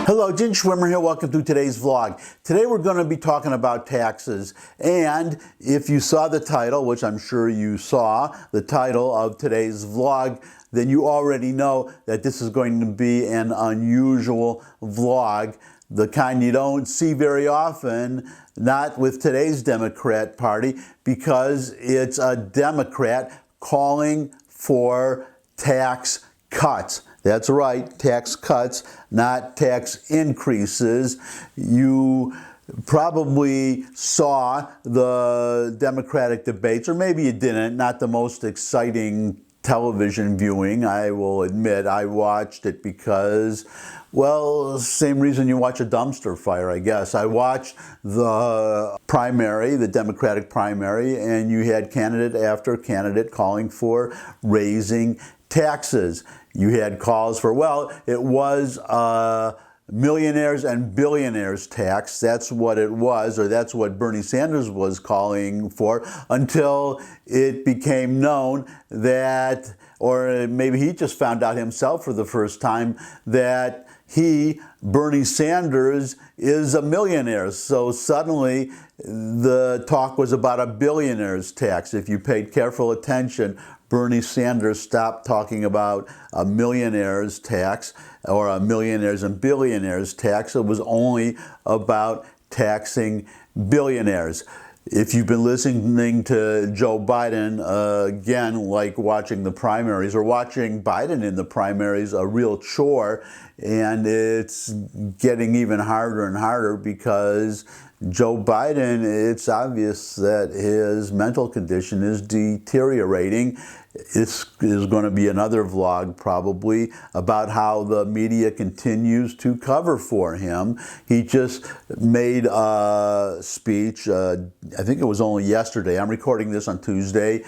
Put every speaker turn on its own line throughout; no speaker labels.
Hello, Gene Schwimmer here. Welcome to today's vlog. Today we're going to be talking about taxes. And if you saw the title, which I'm sure you saw, the title of today's vlog, then you already know that this is going to be an unusual vlog, the kind you don't see very often, not with today's Democrat Party, because it's a Democrat calling for tax cuts. That's right, tax cuts, not tax increases. You probably saw the Democratic debates, or maybe you didn't, not the most exciting television viewing, I will admit. I watched it because, well, same reason you watch a dumpster fire, I guess. I watched the primary, the Democratic primary, and you had candidate after candidate calling for raising taxes. You had calls for, well, it was millionaires and billionaires tax. That's what it was, or that's what Bernie Sanders was calling for, until it became known that, or maybe he just found out himself for the first time, that he, Bernie Sanders, is a millionaire. So suddenly the talk was about a billionaire's tax. If you paid careful attention, Bernie Sanders stopped talking about a millionaire's tax or a millionaires and billionaires tax. It was only about taxing billionaires. If you've been listening to Joe Biden, again, like watching the primaries or watching Biden in the primaries, a real chore, and it's getting even harder and harder because Joe Biden, it's obvious that his mental condition is deteriorating. This is going to be another vlog probably about how the media continues to cover for him. He just made a speech, I think it was only yesterday. I'm recording this on Tuesday,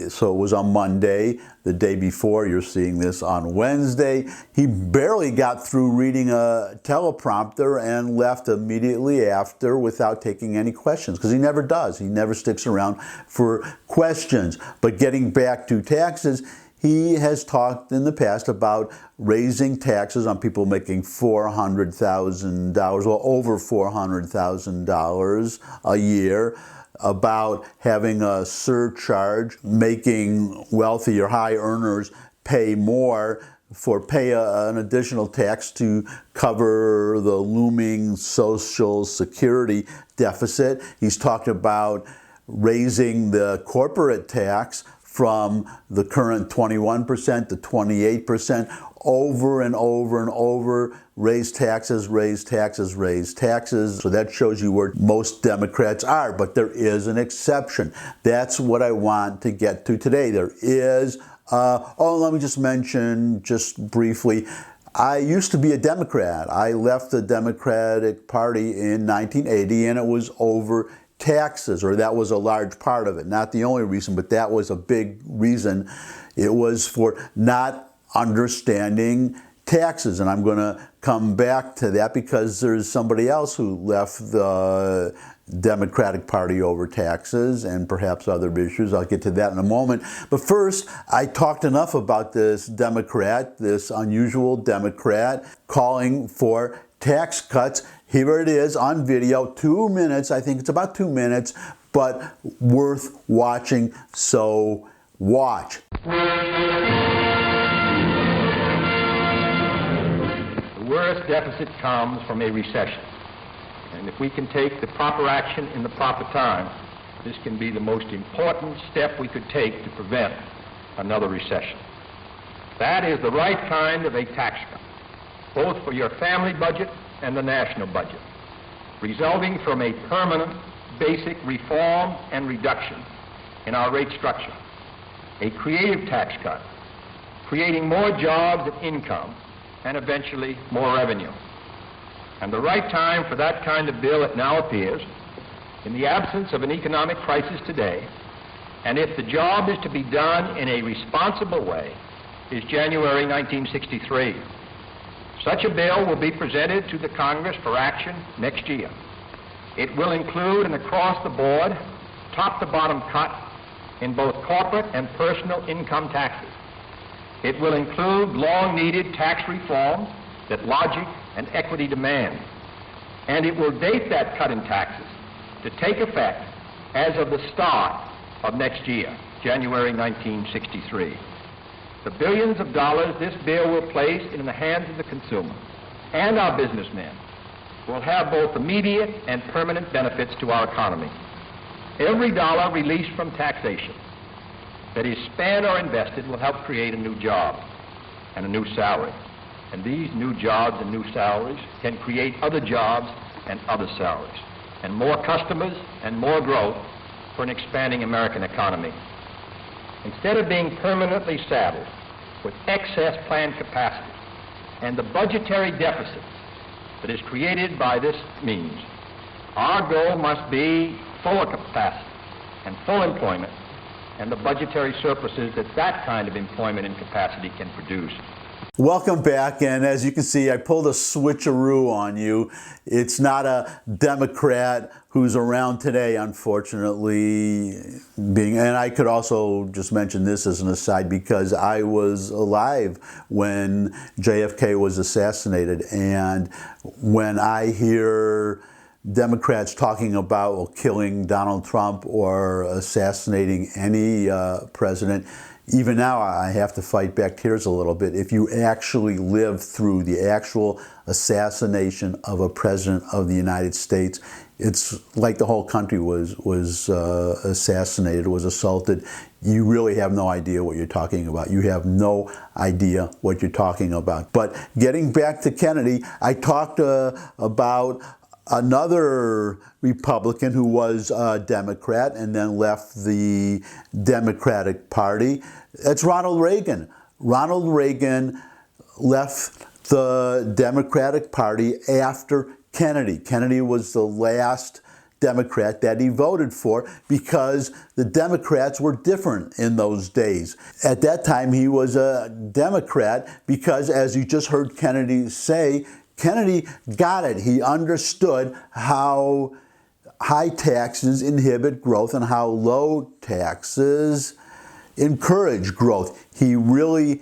so it was on Monday, the day before. You're seeing this on Wednesday. He barely got through reading a teleprompter and left immediately after without taking any questions, because he never does. He never sticks around for questions. But getting back to taxes, he has talked in the past about raising taxes on people making $400,000, well, over $400,000 a year, about having a surcharge, making wealthy or high earners pay more an additional tax to cover the looming Social Security deficit. He's talked about raising the corporate tax from the current 21% to 28%, over and over and over. Raise taxes, raise taxes, raise taxes. So that shows you where most Democrats are, but there is an exception. That's what I want to get to today. There is, let me just mention, just briefly, I used to be a Democrat. I left the Democratic Party in 1980, and it was over taxes, or that was a large part of it. Not the only reason, but that was a big reason. It was for not understanding taxes, and I'm going to come back to that because there's somebody else who left the Democratic Party over taxes and perhaps other issues. I'll get to that in a moment. But first, I talked enough about this Democrat, this unusual Democrat calling for tax cuts. Here it is on video, 2 minutes. I think it's about 2 minutes, but worth watching, so watch.
The worst deficit comes from a recession. And if we can take the proper action in the proper time, this can be the most important step we could take to prevent another recession. That is the right kind of a tax cut, both for your family budget and the national budget, resulting from a permanent basic reform and reduction in our rate structure, a creative tax cut, creating more jobs and income, and eventually more revenue. And the right time for that kind of bill, it now appears, in the absence of an economic crisis today, and if the job is to be done in a responsible way, is January 1963. Such a bill will be presented to the Congress for action next year. It will include an across-the-board, top-to-bottom cut in both corporate and personal income taxes. It will include long-needed tax reforms that logic and equity demands. And it will date that cut in taxes to take effect as of the start of next year, January 1963. The billions of dollars this bill will place in the hands of the consumer and our businessmen will have both immediate and permanent benefits to our economy. Every dollar released from taxation that is spent or invested will help create a new job and a new salary. And these new jobs and new salaries can create other jobs and other salaries, and more customers and more growth for an expanding American economy. Instead of being permanently saddled with excess planned capacity and the budgetary deficit that is created by this means, our goal must be fuller capacity and full employment and the budgetary surpluses that that kind of employment and capacity can produce.
Welcome back, and as you can see, I pulled a switcheroo on you. It's not a Democrat who's around today, unfortunately, and I could also just mention this as an aside because I was alive when JFK was assassinated, and when I hear Democrats talking about killing Donald Trump or assassinating any president, even now I have to fight back tears a little bit. If you actually live through the actual assassination of a president of the United States, it's like the whole country was assassinated, was assaulted. You really have no idea what you're talking about. You have no idea what you're talking about. But getting back to Kennedy, I talked about another Republican who was a Democrat and then left the Democratic Party. That's Ronald Reagan. Ronald Reagan left the Democratic Party after Kennedy. Kennedy was the last Democrat that he voted for because the Democrats were different in those days. At that time, he was a Democrat because, as you just heard Kennedy say, Kennedy got it. He understood how high taxes inhibit growth and how low taxes encourage growth. He really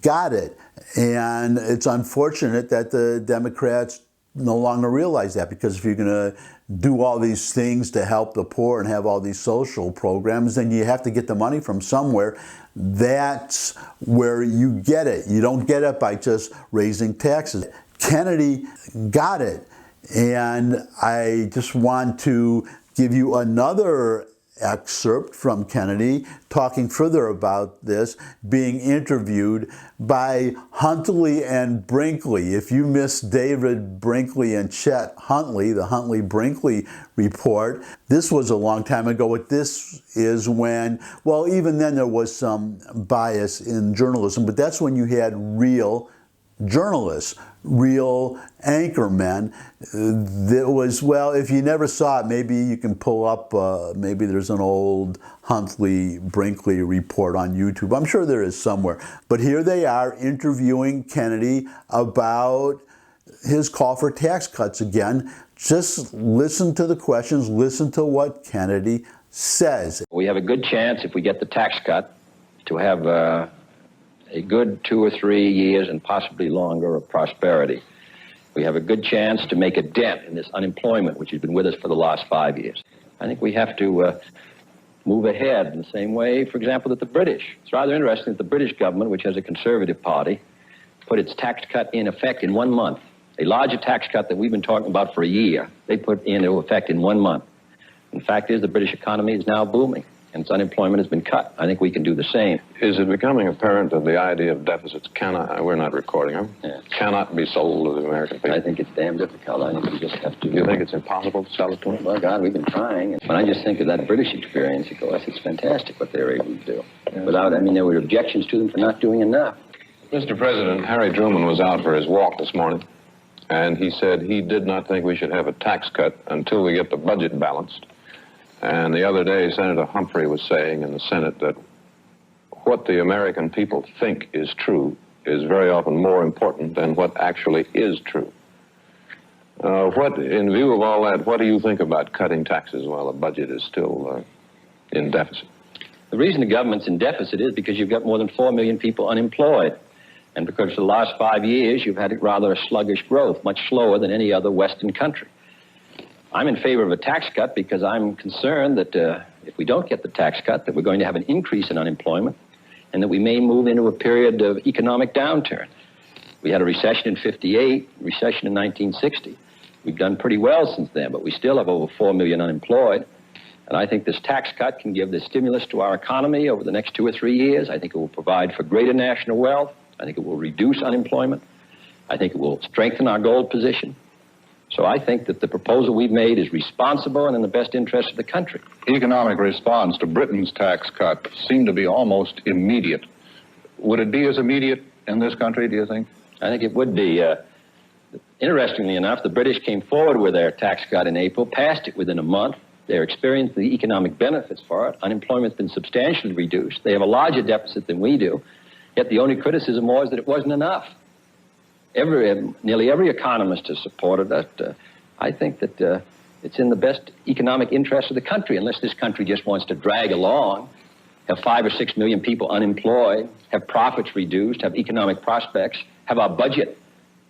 got it. And it's unfortunate that the Democrats no longer realize that, because if you're going to do all these things to help the poor and have all these social programs, then you have to get the money from somewhere. That's where you get it. You don't get it by just raising taxes. Kennedy got it. And I just want to give you another excerpt from Kennedy talking further about this, being interviewed by Huntley and Brinkley. If you missed David Brinkley and Chet Huntley, the Huntley-Brinkley report, this was a long time ago. What this is when, well, even then there was some bias in journalism, but that's when you had real journalists, real anchormen. That was, well, if you never saw it, maybe you can pull up, maybe there's an old Huntley-Brinkley report on YouTube. I'm sure there is somewhere. But here they are interviewing Kennedy about his call for tax cuts again. Just listen to the questions, listen to what Kennedy says.
We have a good chance, if we get the tax cut, to have a good 2 or 3 years and possibly longer of prosperity. We have a good chance to make a dent in this unemployment, which has been with us for the last 5 years. I think we have to move ahead in the same way, for example, that the British. It's rather interesting that the British government, which has a conservative party, put its tax cut in effect in 1 month. A larger tax cut that we've been talking about for a year, they put into effect in 1 month. And the fact is the British economy is now booming, and its unemployment has been cut. I think we can do the same.
Is it becoming apparent that the idea of deficits cannot, we're not recording them, cannot be sold to the American people?
I think it's damn difficult. I think we just have to...
You think it's impossible to sell it to them?
Well, God, we've been trying. When I just think of that British experience, of course, it's fantastic what they were able to do. Without, I mean, there were objections to them for not doing enough.
Mr. President, Harry Truman was out for his walk this morning, and he said he did not think we should have a tax cut until we get the budget balanced. And the other day, Senator Humphrey was saying in the Senate that what the American people think is true is very often more important than what actually is true. In view of all that, what do you think about cutting taxes while the budget is still in deficit?
The reason the government's in deficit is because you've got more than 4 million people unemployed. And because for the last 5 years, you've had rather a sluggish growth, much slower than any other Western country. I'm in favor of a tax cut because I'm concerned that if we don't get the tax cut, that we're going to have an increase in unemployment and that we may move into a period of economic downturn. We had a recession in '58, recession in 1960. We've done pretty well since then, but we still have over 4 million unemployed. And I think this tax cut can give the stimulus to our economy over the next 2 or 3 years. I think it will provide for greater national wealth. I think it will reduce unemployment. I think it will strengthen our gold position. So I think that the proposal we've made is responsible and in the best interest of the country.
Economic response to Britain's tax cut seemed to be almost immediate. Would it be as immediate in this country, do you think?
I think it would be. Interestingly enough, the British came forward with their tax cut in April, passed it within a month. They're experiencing the economic benefits for it. Unemployment's been substantially reduced. They have a larger deficit than we do. Yet the only criticism was that it wasn't enough. Nearly every economist has supported that. I think that it's in the best economic interest of the country, unless this country just wants to drag along, have 5 or 6 million people unemployed, have profits reduced, have economic prospects, have our budget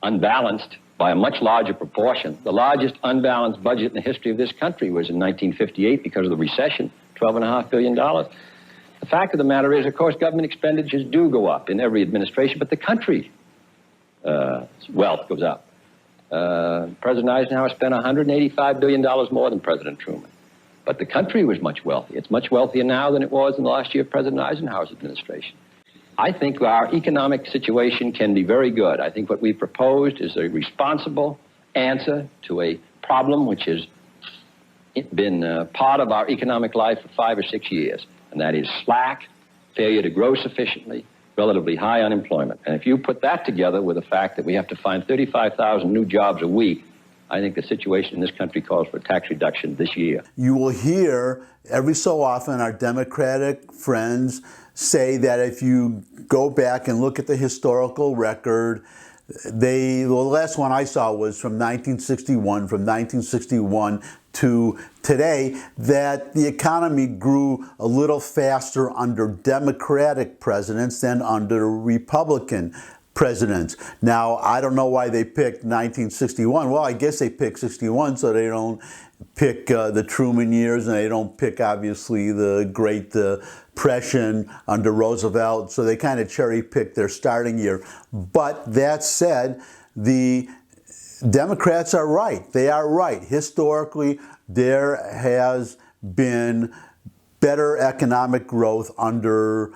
unbalanced by a much larger proportion. The largest unbalanced budget in the history of this country was in 1958 because of the recession, $12.5 billion. The fact of the matter is, of course, government expenditures do go up in every administration, but the country wealth goes up. President Eisenhower spent $185 billion more than President Truman. But the country was much wealthier. It's much wealthier now than it was in the last year of President Eisenhower's administration. I think our economic situation can be very good. I think what we proposed is a responsible answer to a problem which has been part of our economic life for 5 or 6 years, and that is slack, failure to grow sufficiently, relatively high unemployment. And if you put that together with the fact that we have to find 35,000 new jobs a week, I think the situation in this country calls for a tax reduction this year.
You will hear every so often our Democratic friends say that if you go back and look at the historical record, the last one I saw was from 1961. From 1961 to today, that the economy grew a little faster under Democratic presidents than under Republican presidents. Now, I don't know why they picked 1961. Well, I guess they picked 61 so they don't pick the Truman years, and they don't pick, obviously, the Great Depression under Roosevelt. So they kind of cherry-picked their starting year. But that said, the Democrats are right. They are right. Historically, there has been better economic growth under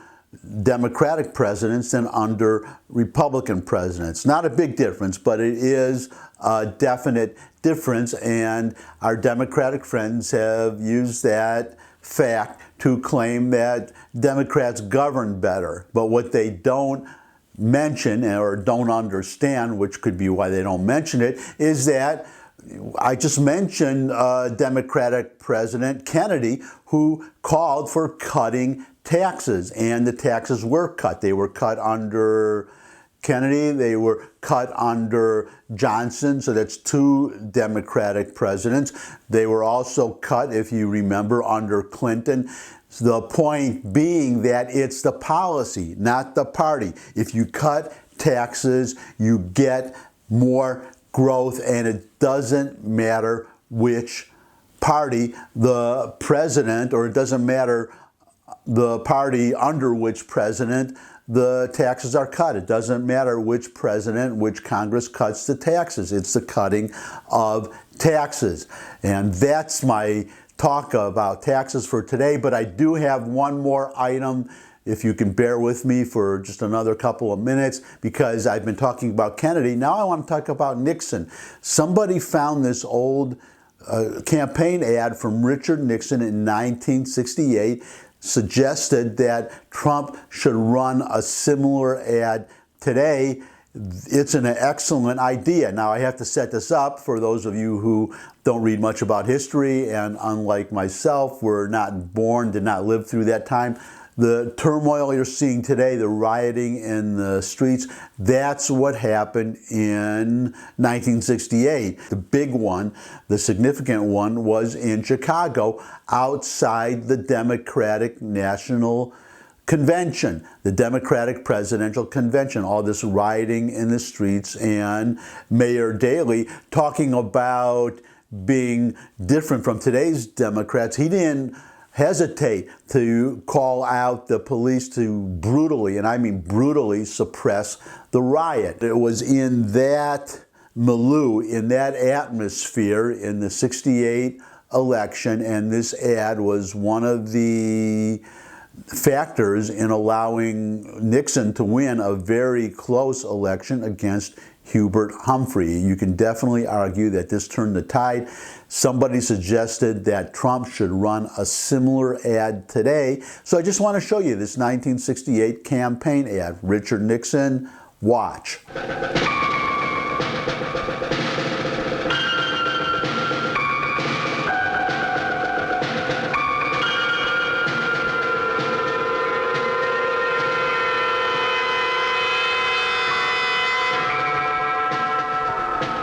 Democratic presidents than under Republican presidents. Not a big difference, but it is a definite difference, and our Democratic friends have used that fact to claim that Democrats govern better. But what they don't mention or don't understand, which could be why they don't mention it, is that I just mentioned Democratic President Kennedy, who called for cutting taxes, and the taxes were cut. They were cut under Kennedy, they were cut under Johnson, so that's 2 Democratic presidents. They were also cut, if you remember, under Clinton. The point being that it's the policy, not the party. If you cut taxes, you get more growth, and it doesn't matter which party the president, or it doesn't matter the party under which president the taxes are cut. It doesn't matter which president, which Congress cuts the taxes. It's the cutting of taxes. And that's my talk about taxes for today. But I do have one more item, if you can bear with me for just another couple of minutes, because I've been talking about Kennedy. Now I want to talk about Nixon. Somebody found this old campaign ad from Richard Nixon in 1968, suggested that Trump should run a similar ad today. It's an excellent idea. Now, I have to set this up for those of you who don't read much about history, and unlike myself, were not born, did not live through that time. The turmoil you're seeing today, the rioting in the streets, that's what happened in 1968. The big one, the significant one, was in Chicago, outside the Democratic National convention, the Democratic Presidential Convention, all this rioting in the streets, and Mayor Daley talking about being different from today's Democrats. He didn't hesitate to call out the police to brutally, and I mean brutally, suppress the riot. It was in that milieu, in that atmosphere, in the '68 election, and this ad was one of the factors in allowing Nixon to win a very close election against Hubert Humphrey. You can definitely argue that this turned the tide. Somebody suggested that Trump should run a similar ad today. So I just want to show you this 1968 campaign ad. Richard Nixon, watch.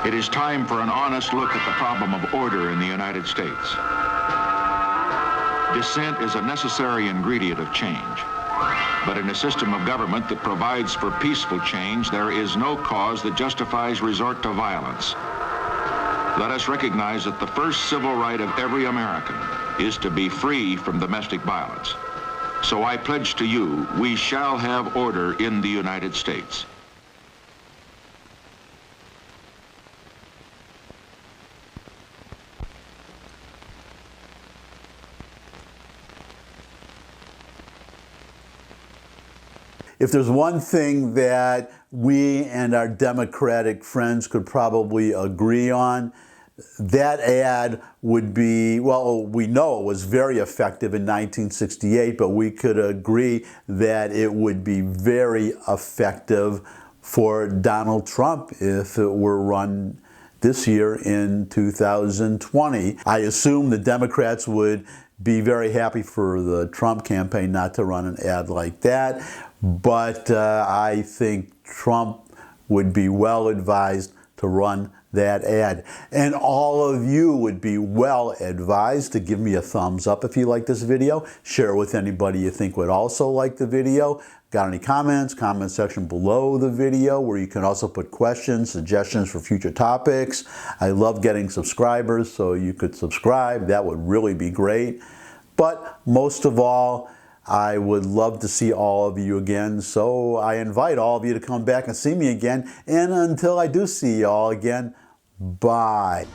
It is time for an honest look at the problem of order in the United States. Dissent is a necessary ingredient of change. But in a system of government that provides for peaceful change, there is no cause that justifies resort to violence. Let us recognize that the first civil right of every American is to be free from domestic violence. So I pledge to you, we shall have order in the United States.
If there's one thing that we and our Democratic friends could probably agree on, that ad would be, well, we know it was very effective in 1968, but we could agree that it would be very effective for Donald Trump if it were run this year in 2020. I assume the Democrats would be very happy for the Trump campaign not to run an ad like that. But I think Trump would be well advised to run that ad. And all of you would be well advised to give me a thumbs up if you like this video. Share it with anybody you think would also like the video. Got any comments? Comment section below the video where you can also put questions, suggestions for future topics. I love getting subscribers, so you could subscribe. That would really be great. But most of all, I would love to see all of you again, so I invite all of you to come back and see me again. And until I do see you all again, bye.